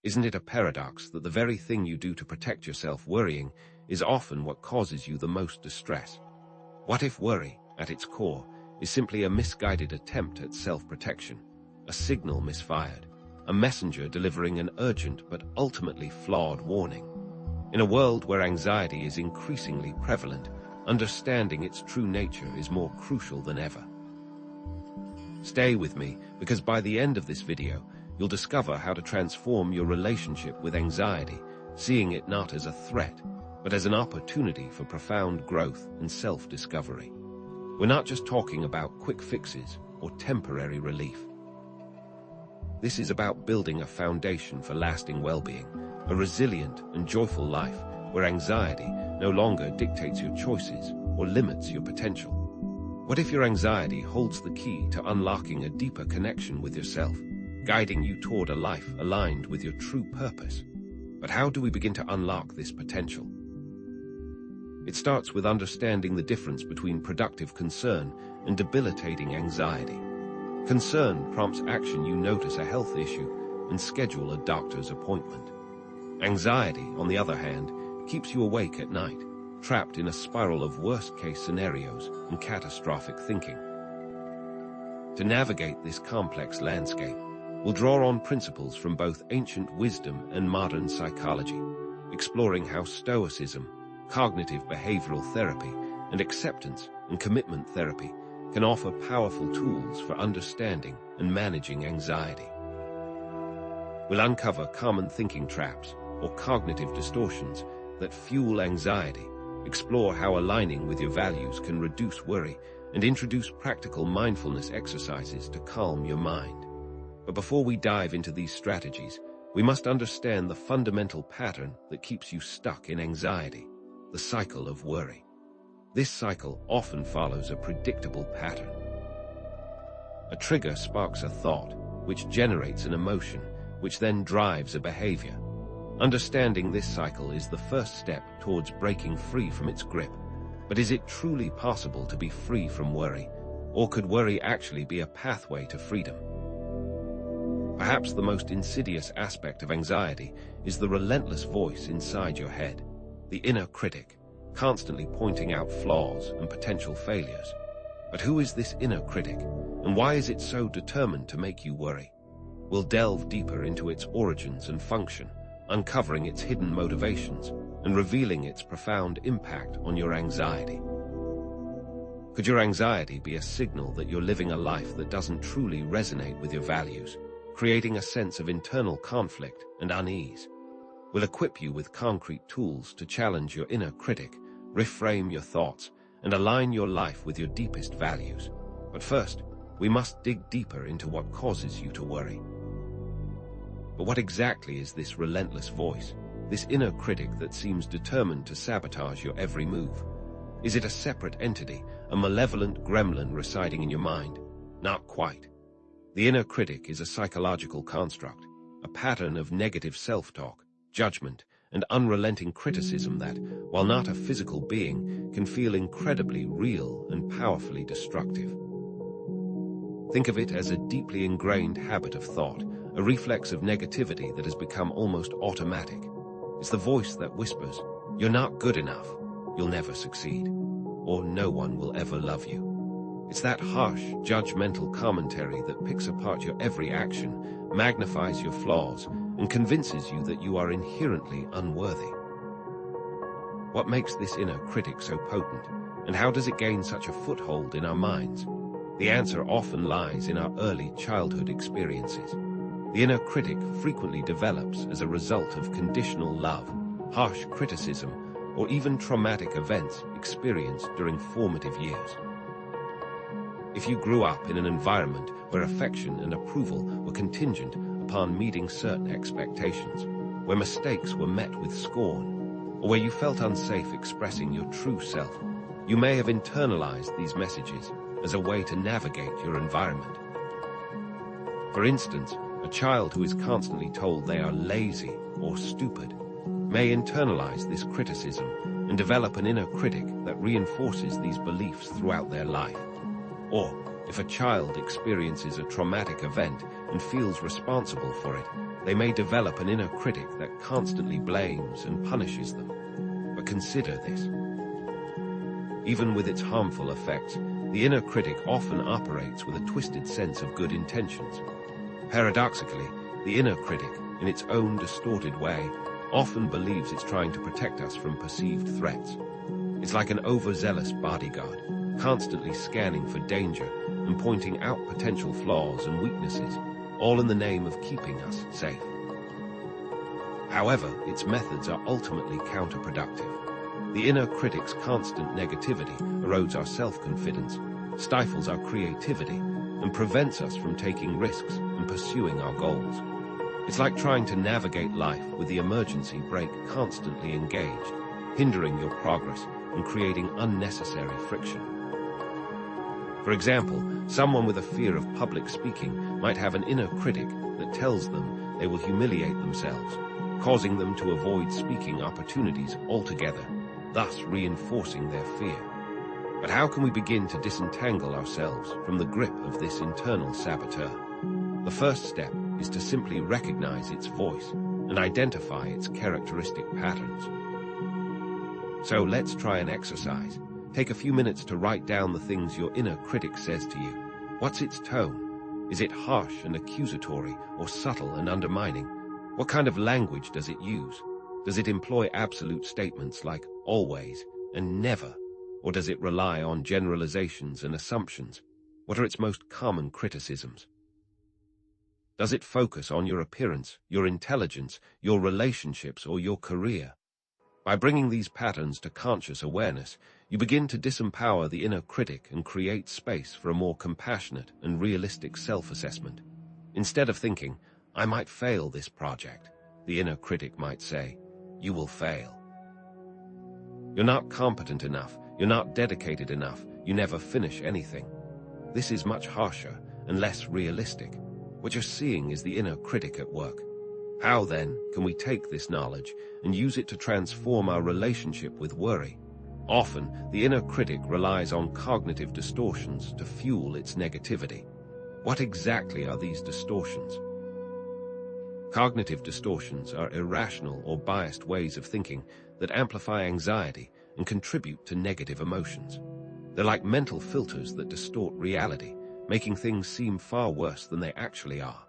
Isn't it a paradox that the very thing you do to protect yourself, worrying, is often what causes you the most distress? What if worry, at its core, is simply a misguided attempt at self-protection, a signal misfired, a messenger delivering an urgent but ultimately flawed warning? In a world where anxiety is increasingly prevalent, understanding its true nature is more crucial than ever. Stay with me, because by the end of this video, you'll discover how to transform your relationship with anxiety, seeing it not as a threat, but as an opportunity for profound growth and self-discovery. We're not just talking about quick fixes or temporary relief. This is about building a foundation for lasting well-being, a resilient and joyful life where anxiety no longer dictates your choices or limits your potential. What if your anxiety holds the key to unlocking a deeper connection with yourself, guiding you toward a life aligned with your true purpose? But how do we begin to unlock this potential? It starts with understanding the difference between productive concern and debilitating anxiety. Concern prompts action. You notice a health issue and schedule a doctor's appointment. Anxiety, on the other hand, keeps you awake at night, trapped in a spiral of worst-case scenarios and catastrophic thinking. To navigate this complex landscape, we'll draw on principles from both ancient wisdom and modern psychology, exploring how Stoicism, cognitive behavioral therapy, and acceptance and commitment therapy can offer powerful tools for understanding and managing anxiety. We'll uncover common thinking traps or cognitive distortions that fuel anxiety, explore how aligning with your values can reduce worry, and introduce practical mindfulness exercises to calm your mind. But before we dive into these strategies, we must understand the fundamental pattern that keeps you stuck in anxiety, the cycle of worry. This cycle often follows a predictable pattern. A trigger sparks a thought, which generates an emotion, which then drives a behavior. Understanding this cycle is the first step towards breaking free from its grip. But is it truly possible to be free from worry? Or could worry actually be a pathway to freedom? Perhaps the most insidious aspect of anxiety is the relentless voice inside your head, the inner critic, constantly pointing out flaws and potential failures. But who is this inner critic, and why is it so determined to make you worry? We'll delve deeper into its origins and function, uncovering its hidden motivations and revealing its profound impact on your anxiety. Could your anxiety be a signal that you're living a life that doesn't truly resonate with your values, creating a sense of internal conflict and unease? We'll equip you with concrete tools to challenge your inner critic, reframe your thoughts, and align your life with your deepest values. But first, we must dig deeper into what causes you to worry. But what exactly is this relentless voice, this inner critic that seems determined to sabotage your every move? Is it a separate entity, a malevolent gremlin residing in your mind? Not quite. The inner critic is a psychological construct, a pattern of negative self-talk, judgment, and unrelenting criticism that, while not a physical being, can feel incredibly real and powerfully destructive. Think of it as a deeply ingrained habit of thought, a reflex of negativity that has become almost automatic. It's the voice that whispers, "You're not good enough, you'll never succeed," or "No one will ever love you." It's that harsh, judgmental commentary that picks apart your every action, magnifies your flaws, and convinces you that you are inherently unworthy. What makes this inner critic so potent, and how does it gain such a foothold in our minds? The answer often lies in our early childhood experiences. The inner critic frequently develops as a result of conditional love, harsh criticism, or even traumatic events experienced during formative years. If you grew up in an environment where affection and approval were contingent upon meeting certain expectations, where mistakes were met with scorn, or where you felt unsafe expressing your true self, you may have internalized these messages as a way to navigate your environment. For instance, a child who is constantly told they are lazy or stupid may internalize this criticism and develop an inner critic that reinforces these beliefs throughout their life. Or, if a child experiences a traumatic event and feels responsible for it, They may develop an inner critic that constantly blames and punishes them. But consider this. Even with its harmful effects, the inner critic often operates with a twisted sense of good intentions. Paradoxically, the inner critic, in its own distorted way, often believes it's trying to protect us from perceived threats. It's like an overzealous bodyguard, constantly scanning for danger and pointing out potential flaws and weaknesses, all in the name of keeping us safe. However, its methods are ultimately counterproductive. The inner critic's constant negativity erodes our self-confidence, stifles our creativity, and prevents us from taking risks and pursuing our goals. It's like trying to navigate life with the emergency brake constantly engaged, hindering your progress and creating unnecessary friction. For example, someone with a fear of public speaking might have an inner critic that tells them they will humiliate themselves, causing them to avoid speaking opportunities altogether, thus reinforcing their fear. But how can we begin to disentangle ourselves from the grip of this internal saboteur? The first step is to simply recognize its voice and identify its characteristic patterns. So let's try an exercise. Take a few minutes to write down the things your inner critic says to you. What's its tone? Is it harsh and accusatory or subtle and undermining? What kind of language does it use? Does it employ absolute statements like always and never? Or does it rely on generalizations and assumptions? What are its most common criticisms? Does it focus on your appearance, your intelligence, your relationships, or your career? By bringing these patterns to conscious awareness, you begin to disempower the inner critic and create space for a more compassionate and realistic self-assessment. Instead of thinking, I might fail this project, the inner critic might say, you will fail. You're not competent enough, you're not dedicated enough, you never finish anything. This is much harsher and less realistic. What you're seeing is the inner critic at work. How, then, can we take this knowledge and use it to transform our relationship with worry? Often, the inner critic relies on cognitive distortions to fuel its negativity. What exactly are these distortions? Cognitive distortions are irrational or biased ways of thinking that amplify anxiety and contribute to negative emotions. They're like mental filters that distort reality, making things seem far worse than they actually are.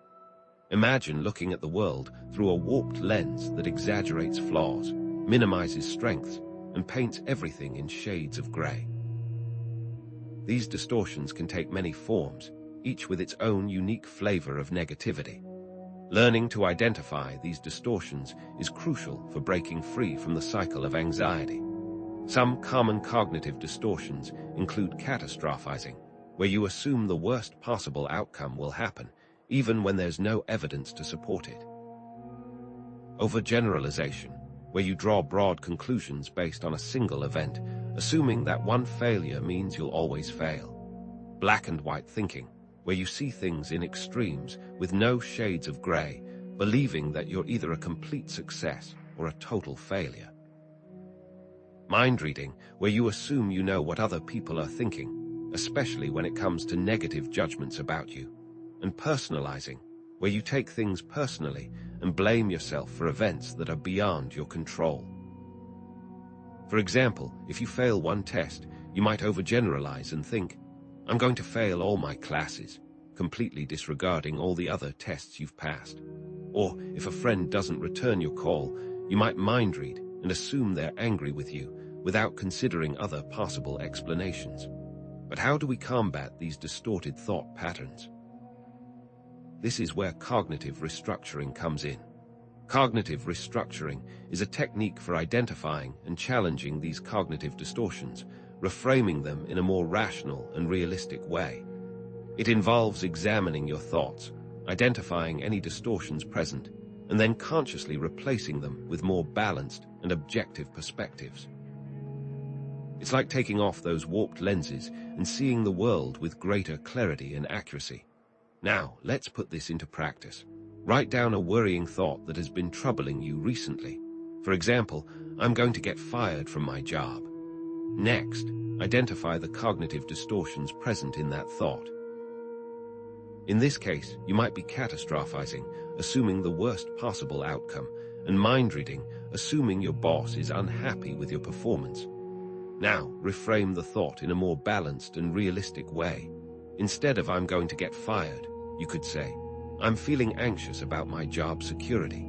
Imagine looking at the world through a warped lens that exaggerates flaws, minimizes strengths, and paints everything in shades of gray. These distortions can take many forms, each with its own unique flavor of negativity. Learning to identify these distortions is crucial for breaking free from the cycle of anxiety. Some common cognitive distortions include catastrophizing, where you assume the worst possible outcome will happen, even when there's no evidence to support it. Overgeneralization, where you draw broad conclusions based on a single event, assuming that one failure means you'll always fail. Black and white thinking, where you see things in extremes with no shades of gray, believing that you're either a complete success or a total failure. Mind reading, where you assume you know what other people are thinking, especially when it comes to negative judgments about you. And personalizing, where you take things personally and blame yourself for events that are beyond your control. For example, if you fail one test, you might overgeneralize and think, I'm going to fail all my classes, completely disregarding all the other tests you've passed. Or, if a friend doesn't return your call, you might mind read and assume they're angry with you without considering other possible explanations. But how do we combat these distorted thought patterns? This is where cognitive restructuring comes in. Cognitive restructuring is a technique for identifying and challenging these cognitive distortions, reframing them in a more rational and realistic way. It involves examining your thoughts, identifying any distortions present, and then consciously replacing them with more balanced and objective perspectives. It's like taking off those warped lenses and seeing the world with greater clarity and accuracy. Now, let's put this into practice. Write down a worrying thought that has been troubling you recently. For example, I'm going to get fired from my job. Next, identify the cognitive distortions present in that thought. In this case, you might be catastrophizing, assuming the worst possible outcome, and mind-reading, assuming your boss is unhappy with your performance. Now, reframe the thought in a more balanced and realistic way. Instead of "I'm going to get fired," you could say, "I'm feeling anxious about my job security.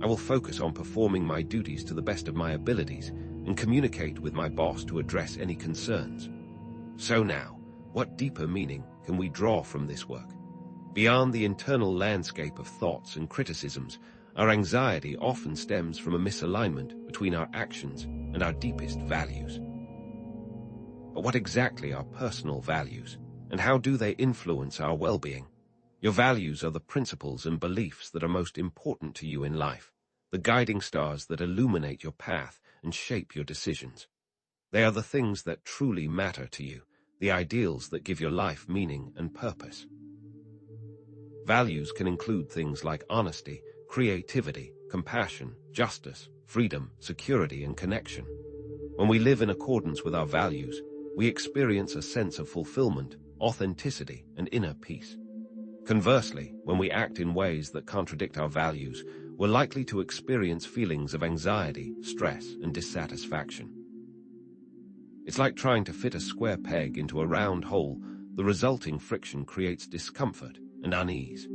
I will focus on performing my duties to the best of my abilities and communicate with my boss to address any concerns." So now, what deeper meaning can we draw from this work? Beyond the internal landscape of thoughts and criticisms, our anxiety often stems from a misalignment between our actions and our deepest values. But what exactly are personal values, and how do they influence our well-being? Your values are the principles and beliefs that are most important to you in life, the guiding stars that illuminate your path and shape your decisions. They are the things that truly matter to you, the ideals that give your life meaning and purpose. Values can include things like honesty, creativity, compassion, justice, freedom, security, and connection. When we live in accordance with our values, we experience a sense of fulfillment, authenticity, and inner peace. Conversely, when we act in ways that contradict our values, we're likely to experience feelings of anxiety, stress, and dissatisfaction. It's like trying to fit a square peg into a round hole. The resulting friction creates discomfort and unease.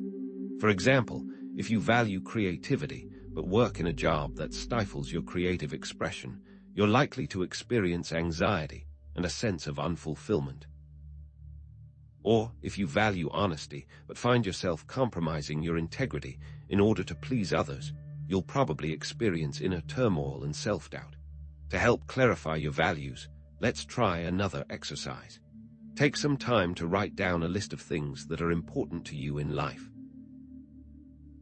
For example, if you value creativity but work in a job that stifles your creative expression, you're likely to experience anxiety and a sense of unfulfillment. Or, if you value honesty but find yourself compromising your integrity in order to please others, you'll probably experience inner turmoil and self-doubt. To help clarify your values, let's try another exercise. Take some time to write down a list of things that are important to you in life.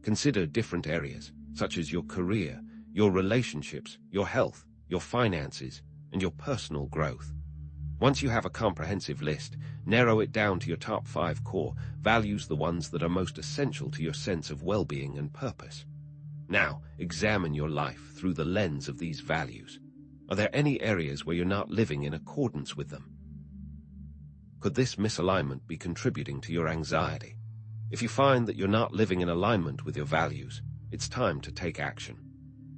Consider different areas, such as your career, your relationships, your health, your finances, and your personal growth. Once you have a comprehensive list, narrow it down to your top 5 core values, the ones that are most essential to your sense of well-being and purpose. Now, examine your life through the lens of these values. Are there any areas where you're not living in accordance with them? Could this misalignment be contributing to your anxiety? If you find that you're not living in alignment with your values, it's time to take action.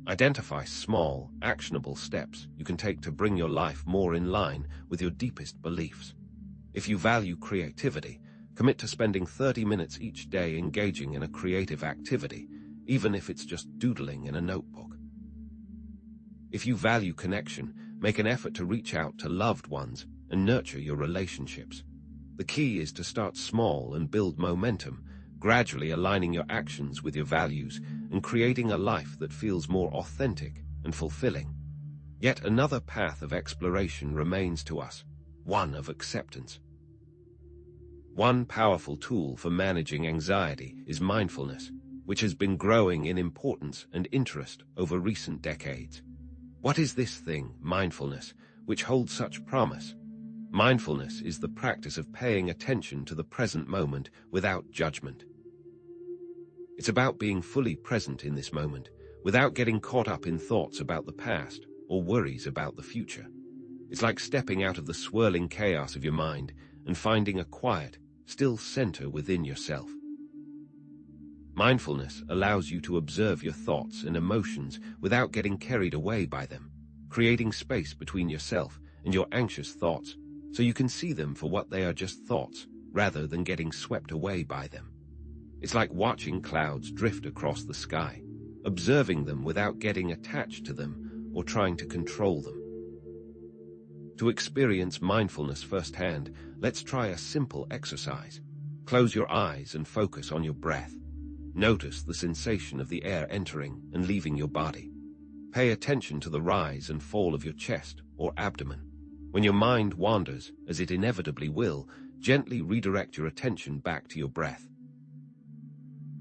Identify small, actionable steps you can take to bring your life more in line with your deepest beliefs. If you value creativity, commit to spending 30 minutes each day engaging in a creative activity, even if it's just doodling in a notebook. If you value connection, make an effort to reach out to loved ones and nurture your relationships. The key is to start small and build momentum, gradually aligning your actions with your values and creating a life that feels more authentic and fulfilling. Yet another path of exploration remains to us, one of acceptance. One powerful tool for managing anxiety is mindfulness, which has been growing in importance and interest over recent decades. What is this thing, mindfulness, which holds such promise? Mindfulness is the practice of paying attention to the present moment without judgment. It's about being fully present in this moment, without getting caught up in thoughts about the past or worries about the future. It's like stepping out of the swirling chaos of your mind and finding a quiet, still center within yourself. Mindfulness allows you to observe your thoughts and emotions without getting carried away by them, creating space between yourself and your anxious thoughts so you can see them for what they are, just thoughts, rather than getting swept away by them. It's like watching clouds drift across the sky, observing them without getting attached to them or trying to control them. To experience mindfulness firsthand, let's try a simple exercise. Close your eyes and focus on your breath. Notice the sensation of the air entering and leaving your body. Pay attention to the rise and fall of your chest or abdomen. When your mind wanders, as it inevitably will, gently redirect your attention back to your breath.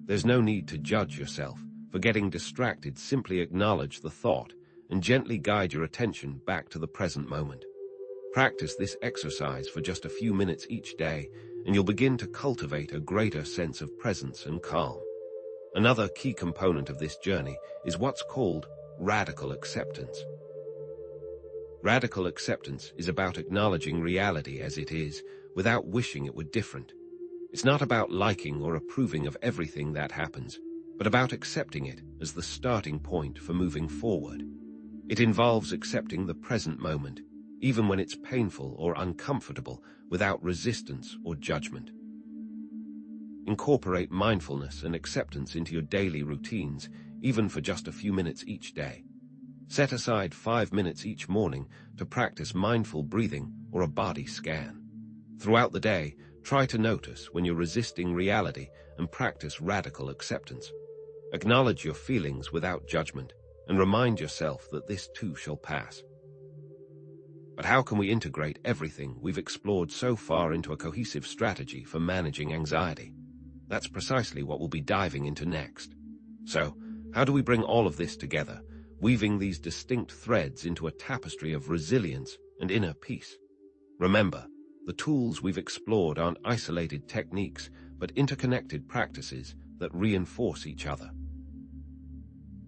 There's no need to judge yourself for getting distracted. Simply acknowledge the thought and gently guide your attention back to the present moment. Practice this exercise for just a few minutes each day, and you'll begin to cultivate a greater sense of presence and calm. Another key component of this journey is what's called radical acceptance. Radical acceptance is about acknowledging reality as it is without wishing it were different. It's not about liking or approving of everything that happens, but about accepting it as the starting point for moving forward. It involves accepting the present moment, even when it's painful or uncomfortable, without resistance or judgment. Incorporate mindfulness and acceptance into your daily routines, even for just a few minutes each day. Set aside 5 minutes each morning to practice mindful breathing or a body scan. Throughout the day, try to notice when you're resisting reality and practice radical acceptance. Acknowledge your feelings without judgment and remind yourself that this too shall pass. But how can we integrate everything we've explored so far into a cohesive strategy for managing anxiety? That's precisely what we'll be diving into next. So, how do we bring all of this together, weaving these distinct threads into a tapestry of resilience and inner peace? Remember, the tools we've explored aren't isolated techniques, but interconnected practices that reinforce each other.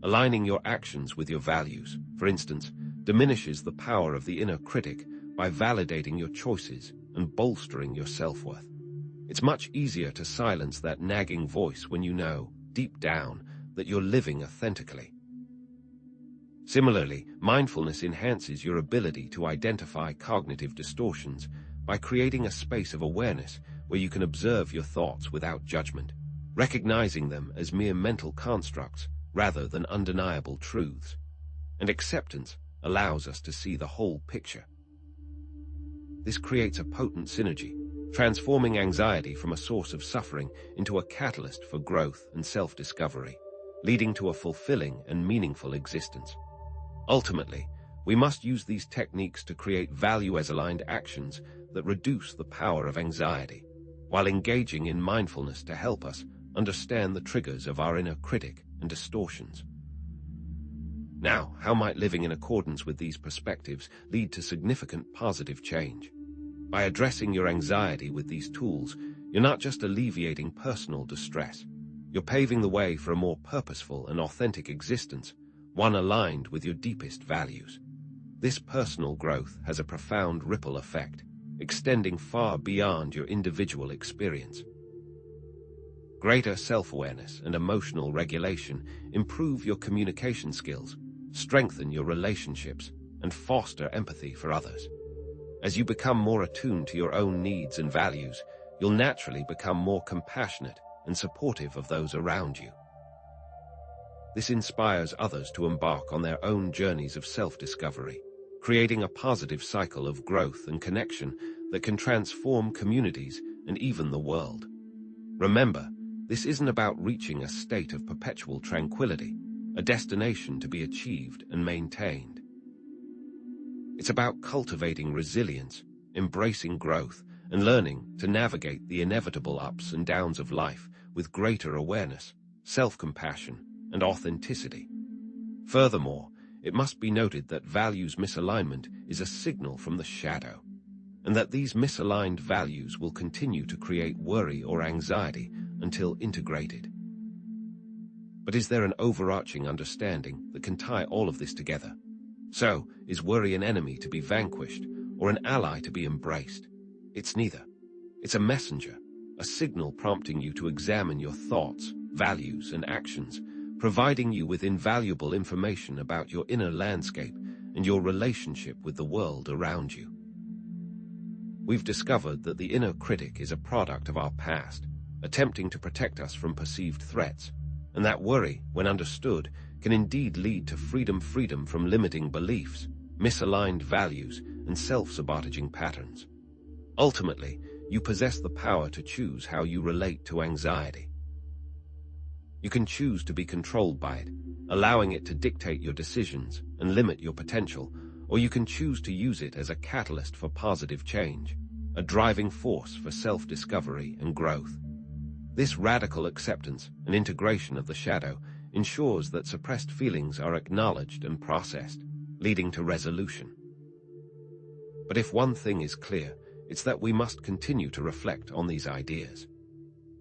Aligning your actions with your values, for instance, diminishes the power of the inner critic by validating your choices and bolstering your self-worth. It's much easier to silence that nagging voice when you know, deep down, that you're living authentically. Similarly, mindfulness enhances your ability to identify cognitive distortions by creating a space of awareness where you can observe your thoughts without judgment, recognizing them as mere mental constructs rather than undeniable truths. And acceptance allows us to see the whole picture. This creates a potent synergy, transforming anxiety from a source of suffering into a catalyst for growth and self-discovery, leading to a fulfilling and meaningful existence. Ultimately, we must use these techniques to create value-aligned actions that reduce the power of anxiety, while engaging in mindfulness to help us understand the triggers of our inner critic and distortions. Now, how might living in accordance with these perspectives lead to significant positive change? By addressing your anxiety with these tools, you're not just alleviating personal distress, you're paving the way for a more purposeful and authentic existence, one aligned with your deepest values. This personal growth has a profound ripple effect, extending far beyond your individual experience. Greater self-awareness and emotional regulation improve your communication skills, strengthen your relationships, and foster empathy for others. As you become more attuned to your own needs and values, you'll naturally become more compassionate and supportive of those around you. This inspires others to embark on their own journeys of self-discovery, creating a positive cycle of growth and connection that can transform communities and even the world. Remember, this isn't about reaching a state of perpetual tranquility, a destination to be achieved and maintained. It's about cultivating resilience, embracing growth, and learning to navigate the inevitable ups and downs of life with greater awareness, self-compassion, and authenticity. Furthermore, it must be noted that values misalignment is a signal from the shadow, and that these misaligned values will continue to create worry or anxiety until integrated. But is there an overarching understanding that can tie all of this together? So, is worry an enemy to be vanquished or an ally to be embraced? It's neither. It's a messenger, a signal prompting you to examine your thoughts, values, and actions, providing you with invaluable information about your inner landscape and your relationship with the world around you. We've discovered that the inner critic is a product of our past, attempting to protect us from perceived threats, and that worry, when understood, can indeed lead to freedom from limiting beliefs, misaligned values, and self-sabotaging patterns. Ultimately, you possess the power to choose how you relate to anxiety. You can choose to be controlled by it, allowing it to dictate your decisions and limit your potential, or you can choose to use it as a catalyst for positive change, a driving force for self-discovery and growth. This radical acceptance and integration of the shadow ensures that suppressed feelings are acknowledged and processed, leading to resolution. But if one thing is clear, it's that we must continue to reflect on these ideas.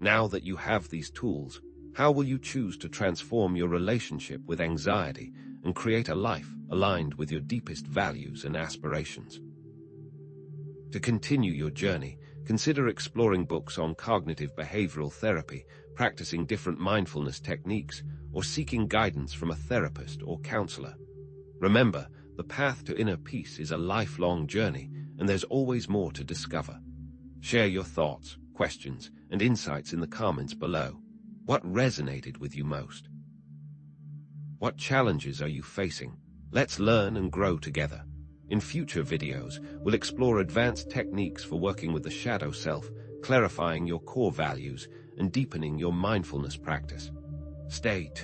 Now that you have these tools, how will you choose to transform your relationship with anxiety and create a life aligned with your deepest values and aspirations? To continue your journey, consider exploring books on cognitive behavioral therapy, practicing different mindfulness techniques, or seeking guidance from a therapist or counselor. Remember, the path to inner peace is a lifelong journey, and there's always more to discover. Share your thoughts, questions, and insights in the comments below. What resonated with you most? What challenges are you facing? Let's learn and grow together. In future videos, we'll explore advanced techniques for working with the shadow self, clarifying your core values, and deepening your mindfulness practice. Stay tuned.